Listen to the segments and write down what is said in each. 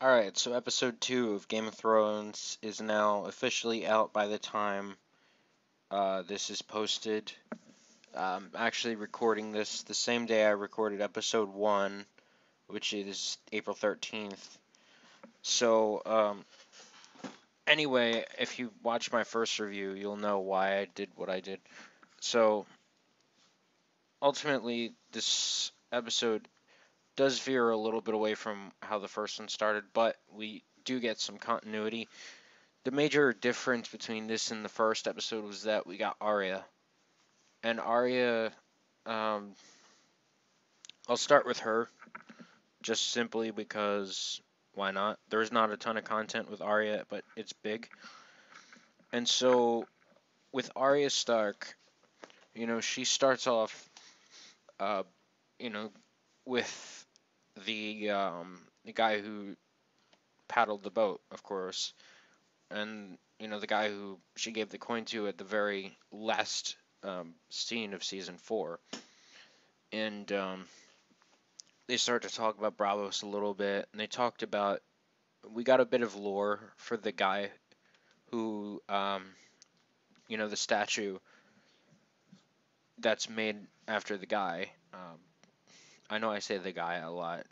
Alright, so episode 2 of Game of Thrones is now officially out by the time this is posted. I'm actually recording this the same day I recorded episode 1, which is April 13th. So, anyway, if you watch my first review, you'll know why I did what I did. So, ultimately, this episode does veer a little bit away from how the first one started, but we do get some continuity. The major difference between this and the first episode was that we got Arya. And Arya, um, I'll start with her, just simply because why not? There's not a ton of content with Arya, but it's big. And so, with Arya Stark, she starts off, uh, you know, with the guy who paddled the boat, of course, and the guy who she gave the coin to at the very last scene of season 4. And they started to talk about Bravos a little bit, and they talked about we got a bit of lore for the guy who, the statue that's made after the guy. I know I say the guy a lot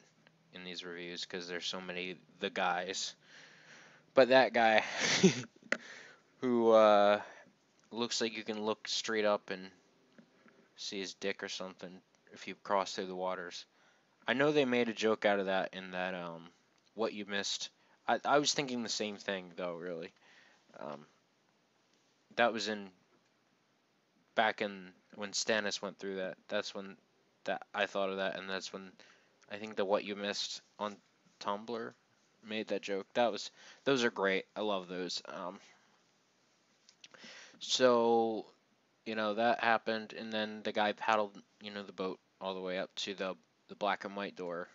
in these reviews because there's so many the guys, but that guy who looks like you can look straight up and see his dick or something if you cross through the waters. I know they made a joke out of that in that what you missed. I was thinking the same thing though, really. Um, that was in back in when Stannis went through that. That's when that I thought of that, and that's when I think the what you missed on Tumblr made that joke. Those are great. I love those. So that happened, and then the guy paddled the boat all the way up to the black and white door,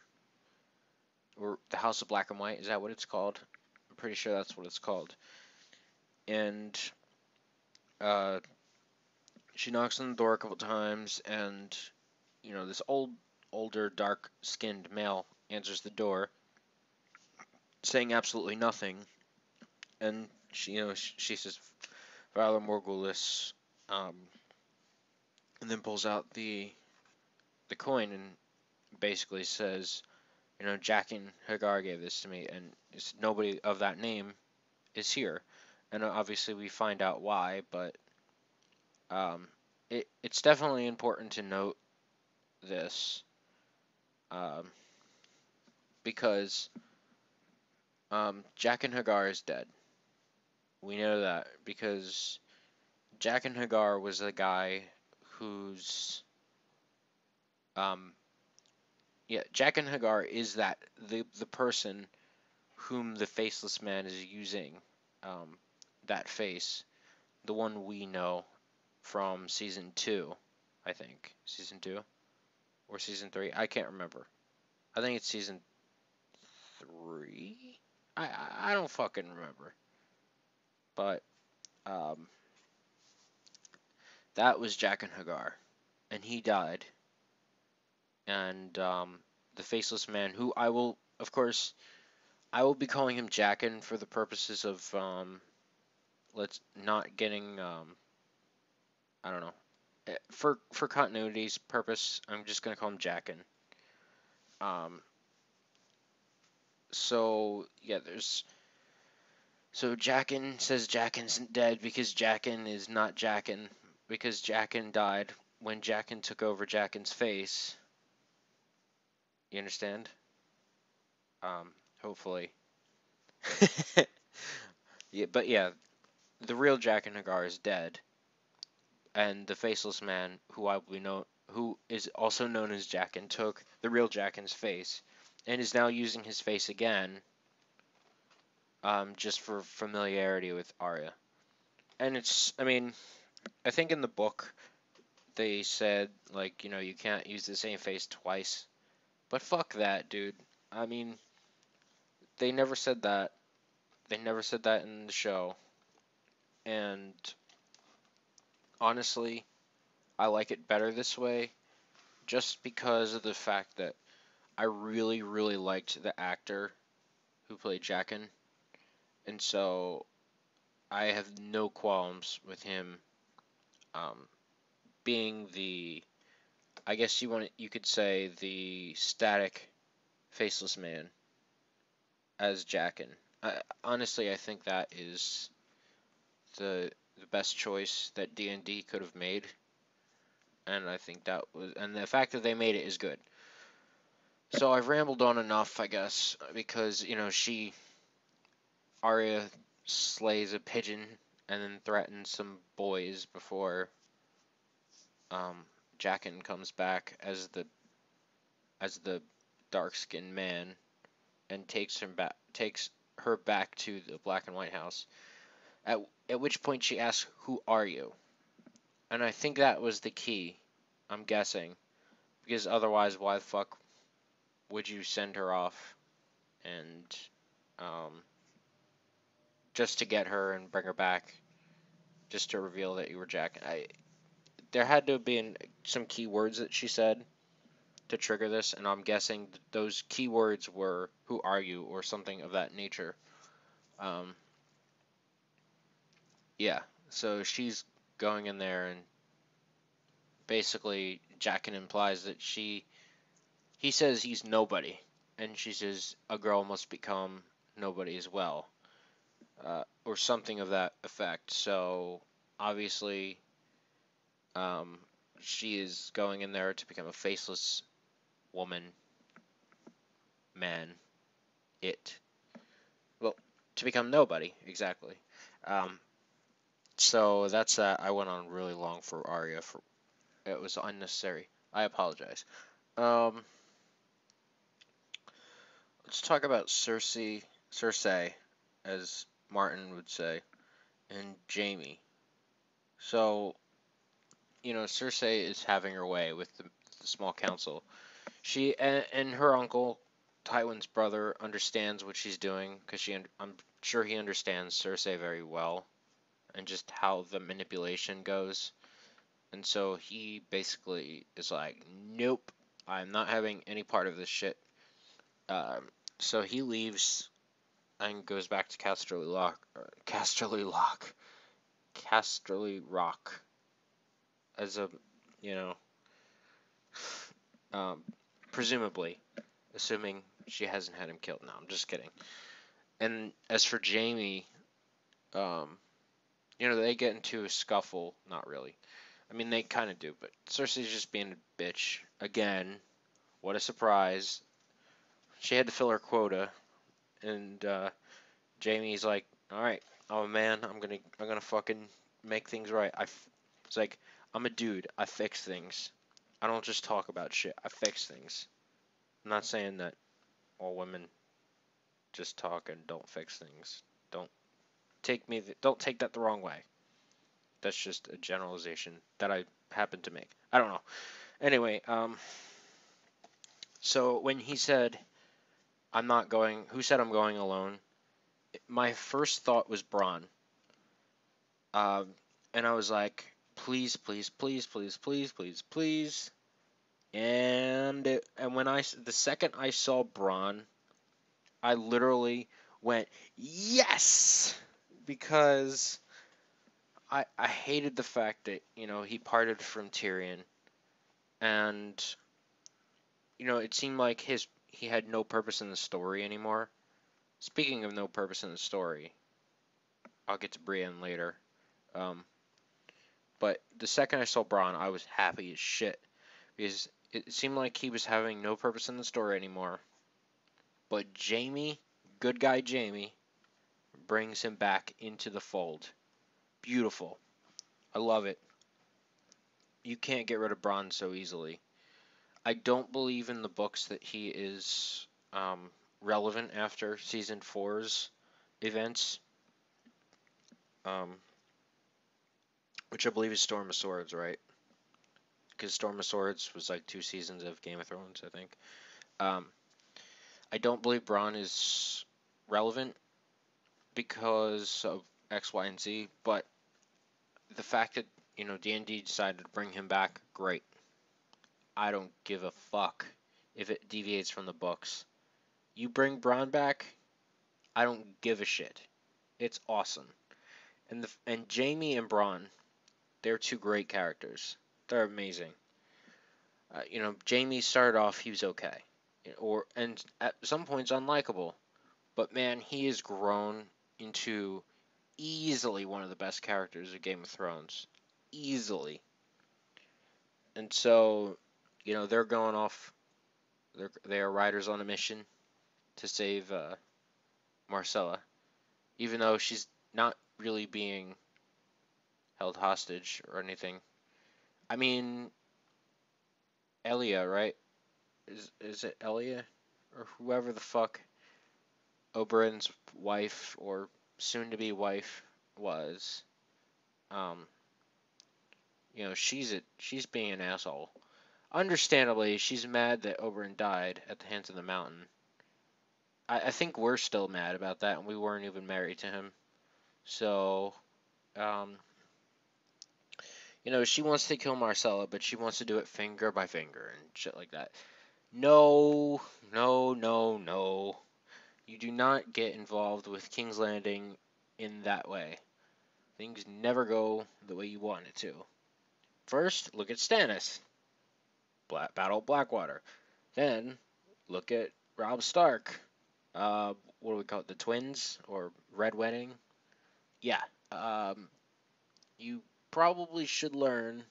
or the House of Black and White. Is that what it's called? I'm pretty sure that's what it's called. And uh, she knocks on the door a couple times, and this older, dark-skinned male answers the door, saying absolutely nothing. And she says, "Valar Morghulis," and then pulls out the coin and basically says, Jaqen Hagar gave this to me, and nobody of that name is here. And obviously we find out why, but it's definitely important to note this, um, because Jaqen Hagar is dead. We know that because Jaqen Hagar was a guy who's um, Jaqen Hagar is the person whom the faceless man is using, um, that face, the one we know from season 2, I think season 2 or season 3, I can't remember. I think it's season 3. I don't fucking remember, but um, that was Jaqen Hagar, and he died, and the faceless man, who I will, of course, I will be calling him Jaqen for the purposes of let's not getting I don't know. For continuity's purpose, I'm just gonna call him Jaqen. Um, so yeah, so Jaqen says Jaqen's dead because Jaqen is not Jaqen, because Jaqen died when Jaqen took over Jaqen's face. You understand? Hopefully. Yeah, but yeah, the real Jaqen Hagar is dead, and the faceless man, who is also known as Jaqen, took the real Jaqen's face, and is now using his face again, just for familiarity with Arya. And I mean, I think in the book they said like, you can't use the same face twice, but fuck that, dude. I mean, they never said that. They never said that in the show, and honestly, I like it better this way, just because of the fact that I really, really liked the actor who played Jaqen, and so I have no qualms with him um, being the, I guess you could say the static, faceless man as Jaqen. Honestly, I think that is the best choice that D&D could have made, and I think that was, and the fact that they made it is good. So I've rambled on enough, I guess, because Arya slays a pigeon and then threatens some boys before Jaqen comes back as the dark skinned man and takes her back to the Black and White House. At at which point she asks, "Who are you?" And I think that was the key. I'm guessing, because otherwise, why the fuck would you send her off and um, just to get her and bring her back, just to reveal that you were Jack? There had to have been some key words that she said to trigger this, and I'm guessing those keywords were "Who are you?" or something of that nature. Um, yeah, so she's going in there, and basically Jaqen implies that he says he's nobody, and she says a girl must become nobody as well, or something of that effect. So obviously, um, she is going in there to become a faceless woman, man, it. Well, to become nobody, exactly. Um, so that's that. I went on really long for Arya. For it was unnecessary. I apologize. Um, let's talk about Cersei, as Martin would say, and Jaime. So, Cersei is having her way with the small council. She and her uncle, Tywin's brother, understands what she's doing because I'm sure he understands Cersei very well and just how the manipulation goes. And so he basically is like, nope, I'm not having any part of this shit. So he leaves and goes back to Casterly Rock, as a, you know, um, presumably, assuming she hasn't had him killed. No, I'm just kidding. And as for Jaime, um, they get into a scuffle. Not really. I mean, they kind of do, but Cersei's just being a bitch again. What a surprise! She had to fill her quota, and Jaime's like, "All right, I'm a man. I'm gonna fucking make things right." It's like, I'm a dude. I fix things. I don't just talk about shit. I fix things. I'm not saying that all women just talk and don't fix things. Don't don't take that the wrong way. That's just a generalization that I happen to make. I don't know. Anyway, so when he said, "I'm not going," who said I'm going alone? My first thought was Bronn. And I was like, please, please, please, please, please, please, please. And when the second I saw Bronn, I literally went, yes, because I hated the fact that he parted from Tyrion, and it seemed like he had no purpose in the story anymore. Speaking of no purpose in the story, I'll get to Brienne later. But the second I saw Bronn, I was happy as shit because it seemed like he was having no purpose in the story anymore. But Jaime, good guy Jaime, brings him back into the fold. Beautiful. I love it. You can't get rid of Bronn so easily. I don't believe in the books that he is relevant after season 4's events, um, which I believe is Storm of Swords, right? Because Storm of Swords was like 2 seasons of Game of Thrones, I think. I don't believe Bronn is relevant because of X, Y, and Z, but the fact that, D&D decided to bring him back, great. I don't give a fuck if it deviates from the books. You bring Bronn back, I don't give a shit. It's awesome. And Jamie and Braun, they're two great characters. They're amazing. Jamie started off, he was okay, and at some points unlikable, but man, he has grown into easily one of the best characters of Game of Thrones, easily. And so, they're going off. They are riders on a mission to save Marcella, even though she's not really being held hostage or anything. I mean, Elia, right? Is it Elia or whoever the fuck Oberyn's wife or soon-to-be wife was? Um, she's being an asshole. Understandably, she's mad that Oberyn died at the hands of the Mountain. I think we're still mad about that, and we weren't even married to him. So, um, she wants to kill Marcella, but she wants to do it finger by finger and shit like that. No, no, no, no. You do not get involved with King's Landing in that way. Things never go the way you want it to. First, look at Stannis. Battle of Blackwater. Then, look at Robb Stark. What do we call it? The twins? Or Red Wedding? Yeah. You probably should learn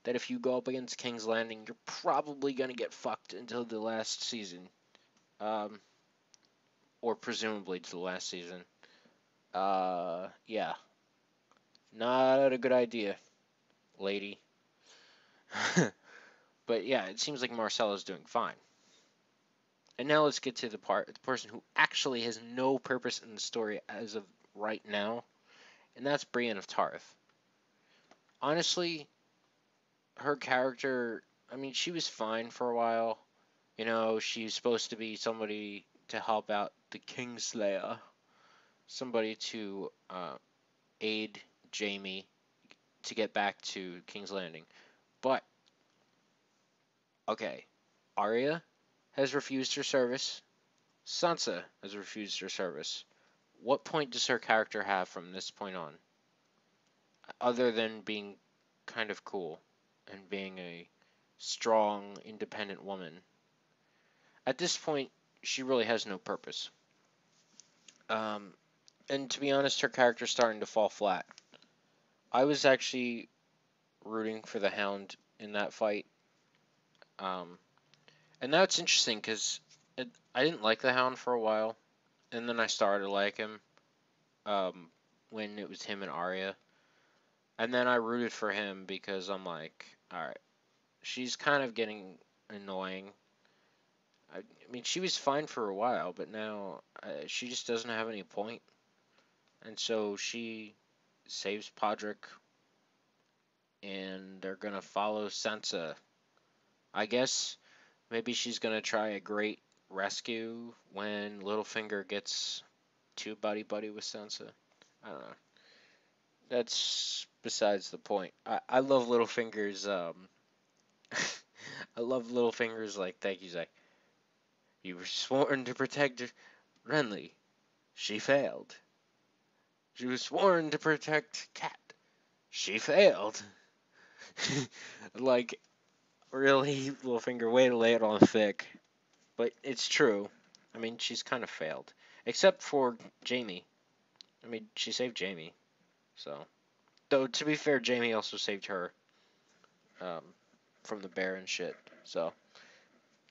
that if you go up against King's Landing, you're probably going to get fucked until the last season. Or presumably to the last season. Yeah. Not a good idea, lady. But yeah, it seems like Marcella's doing fine. And now let's get to the person who actually has no purpose in the story as of right now, and that's Brienne of Tarth. Honestly, her character, I mean, she was fine for a while. She's supposed to be somebody to help out the Kingslayer, somebody to aid Jamie to get back to King's Landing. But, okay, Arya has refused her service. Sansa has refused her service. What point does her character have from this point on? Other than being kind of cool and being a strong, independent woman. At this point, she really has no purpose. And to be honest, her character's starting to fall flat. I was actually rooting for the Hound in that fight. And now it's interesting because I didn't like the Hound for a while, and then I started to like him when it was him and Arya. And then I rooted for him because I'm like, alright, she's kind of getting annoying. I mean, she was fine for a while, but now she just doesn't have any point. And so she saves Podrick, and they're gonna follow Sansa. I guess maybe she's gonna try a great rescue when Littlefinger gets too buddy with Sansa. I don't know. That's besides the point. I love Littlefinger's I love Littlefinger's like thank you, Zach. You were sworn to protect Renly. She failed. She was sworn to protect Cat. She failed. Like, really, Littlefinger, way to lay it on thick. But it's true. I mean, she's kind of failed. Except for Jamie. I mean, she saved Jamie. So. Though, to be fair, Jamie also saved her. From the bear and shit. So.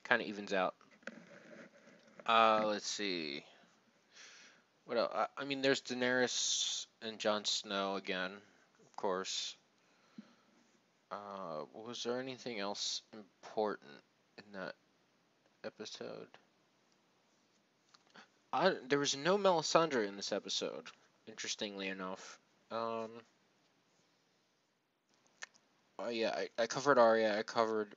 Kind of evens out. Let's see. What else? I mean, there's Daenerys and Jon Snow again, of course. Was there anything else important in that episode? There was no Melisandre in this episode, interestingly enough. Oh yeah, I covered Arya, I covered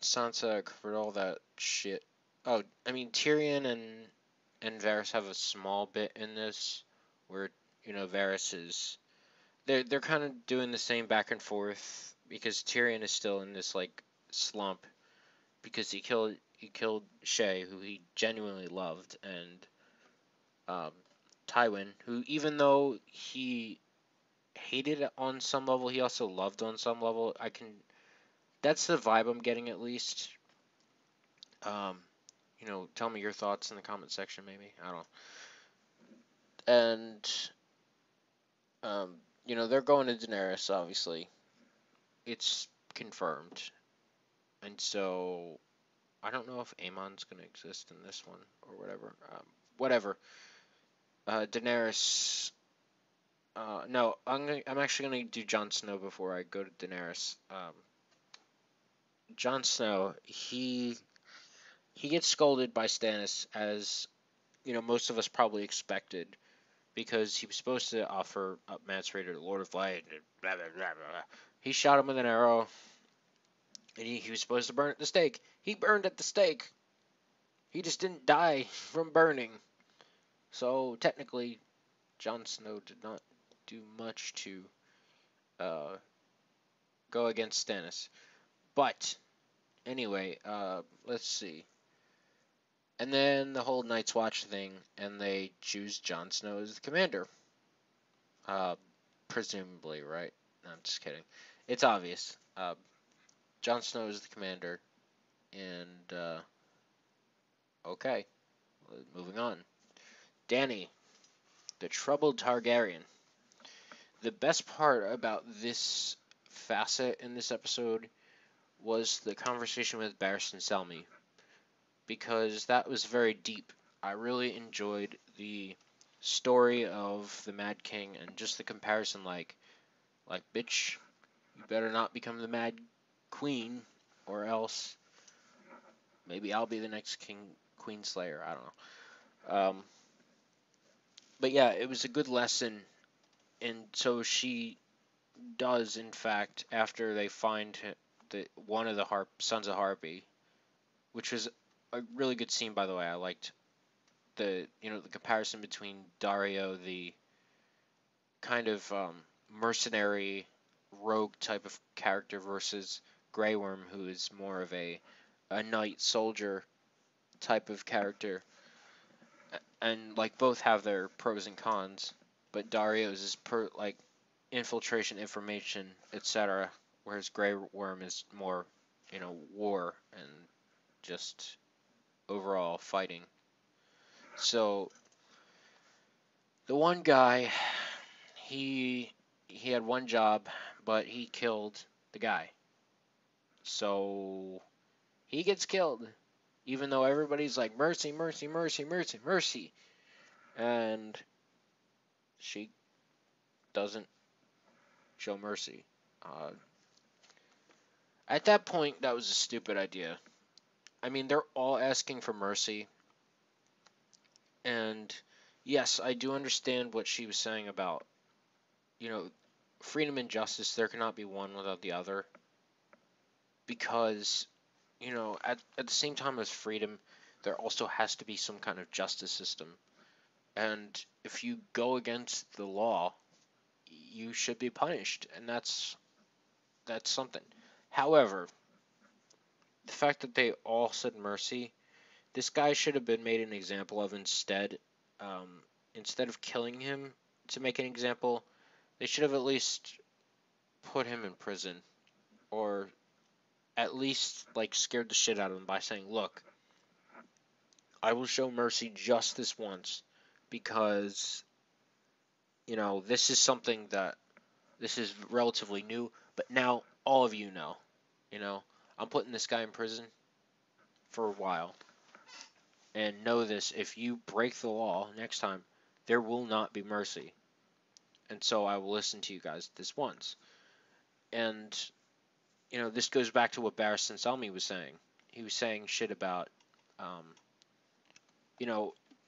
Sansa, I covered all that shit. Oh, I mean Tyrion and Varys have a small bit in this, where Varys is they're kind of doing the same back and forth because Tyrion is still in this like slump because he killed Shae, who he genuinely loved, and Tywin, who even though he hated it on some level, he also loved on some level. That's the vibe I'm getting at least. Um, tell me your thoughts in the comment section, maybe. I don't know. And they're going to Daenerys, obviously. It's confirmed. And so I don't know if Aemon's going to exist in this one or whatever. Whatever. Daenerys. No, I'm actually gonna do Jon Snow before I go to Daenerys. Jon Snow, he gets scolded by Stannis, as most of us probably expected, because he was supposed to offer up Mance Rayder, the Lord of Light. Blah, blah, blah, blah. He shot him with an arrow, and he was supposed to burn at the stake. He burned at the stake. He just didn't die from burning. So technically, Jon Snow did not do much to go against Stannis. But anyway, let's see. And then the whole Night's Watch thing, and they choose Jon Snow as the commander. Presumably, right? No, I'm just kidding. It's obvious. Jon Snow is the commander, and okay, moving on. Dany, the troubled Targaryen. The best part about this facet in this episode was the conversation with Barristan Selmy, because that was very deep. I really enjoyed the story of the Mad King and just the comparison, like bitch, you better not become the Mad Queen, or else maybe I'll be the next Queen Slayer. I don't know. But yeah, it was a good lesson, and so she does, in fact, after they find one of the Sons of Harpy, which was a really good scene, by the way. I liked the comparison between Daario, the kind of mercenary rogue type of character, versus Grey Worm, who is more of a knight soldier type of character, and like both have their pros and cons, but Daario's is infiltration, information, etc., whereas Grey Worm is more war and just overall fighting. So the one guy, he had one job, but he killed the guy. So he gets killed, even though everybody's like, mercy, mercy, mercy, mercy, mercy. And she doesn't show mercy. At that point, that was a stupid idea. I mean, they're all asking for mercy. And yes, I do understand what she was saying about, freedom and justice. There cannot be one without the other. Because, at the same time as freedom, there also has to be some kind of justice system. And if you go against the law, you should be punished. And that's something. However, the fact that they all said mercy, this guy should have been made an example of instead. Instead of killing him to make an example, they should have at least put him in prison, or at least scared the shit out of him by saying, "Look, I will show mercy just this once, because this is something this is relatively new, but now all of you know. I'm putting this guy in prison for a while. And know this, if you break the law next time, there will not be mercy. And so I will listen to you guys this once." And, this goes back to what Barristan Selmy was saying. He was saying shit about,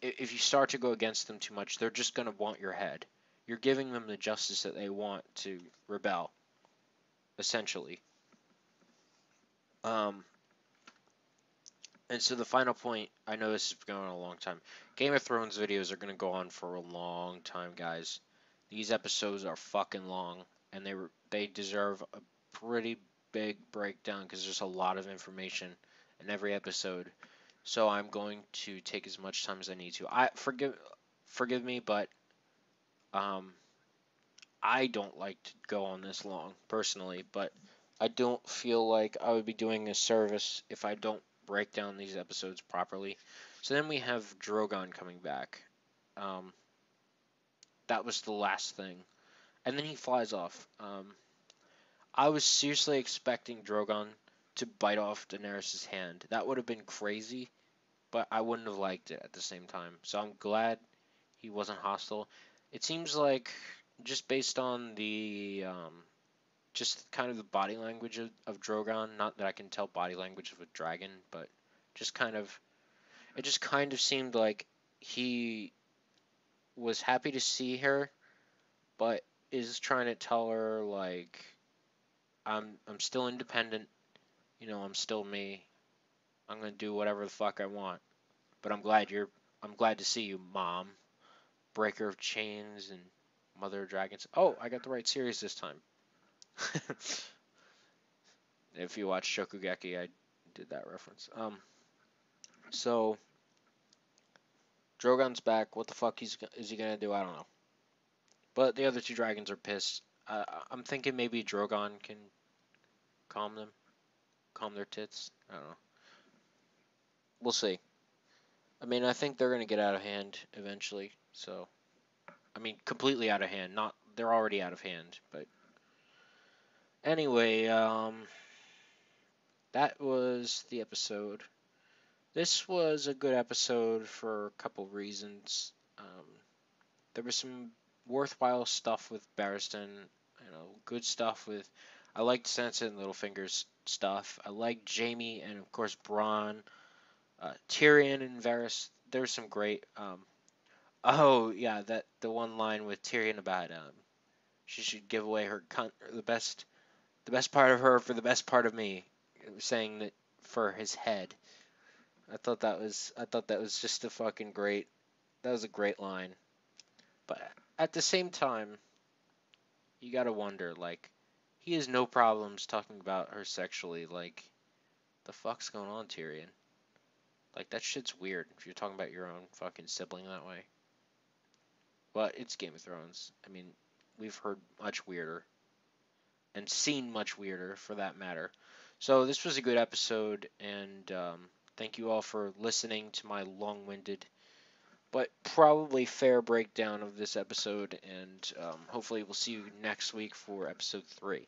if you start to go against them too much, they're just going to want your head. You're giving them the justice that they want to rebel, essentially. And so the final point, I know this is going on a long time. Game of Thrones videos are going to go on for a long time, guys. These episodes are fucking long, and they deserve a pretty big breakdown, because there's a lot of information in every episode. So I'm going to take as much time as I need to. forgive me, but um, I don't like to go on this long personally, but I don't feel like I would be doing a service if I don't break down these episodes properly. So then we have Drogon coming back. Um, that was the last thing, and then he flies off. I was seriously expecting Drogon to bite off Daenerys' hand. That would have been crazy, but I wouldn't have liked it at the same time. So I'm glad he wasn't hostile. It seems like just based on the just kind of the body language of Drogon. Not that I can tell body language of a dragon, but just kind of it just kind of seemed like he was happy to see her, but is trying to tell her like I'm still independent. You know, I'm still me. I'm gonna do whatever the fuck I want. But I'm glad to see you, Mom. Breaker of Chains and Mother of Dragons. Oh, I got the right series this time. If you watch Shokugeki, I did that reference. So Drogon's back. What the fuck is he gonna do? I don't know. But the other two dragons are pissed. I'm thinking maybe Drogon can calm them, calm their tits. I don't know. We'll see. I mean, I think they're gonna get out of hand eventually. So, I mean, completely out of hand. Not they're already out of hand. But anyway, that was the episode. This was a good episode for a couple reasons. There was some worthwhile stuff with Barristan. Good stuff with. I liked Sansa and Littlefinger's stuff. I liked Jaime and of course Bronn, Tyrion and Varys. There's some great. Oh yeah, that the one line with Tyrion about she should give away her the best part of her for the best part of me, saying that for his head. I thought that was just a fucking great. That was a great line. But at the same time, you gotta wonder, like, he has no problems talking about her sexually. Like, the fuck's going on, Tyrion? Like, that shit's weird if you're talking about your own fucking sibling that way. But it's Game of Thrones. I mean, we've heard much weirder. And seen much weirder, for that matter. So, this was a good episode, and thank you all for listening to my long winded but probably fair breakdown of this episode, and hopefully we'll see you next week for episode 3.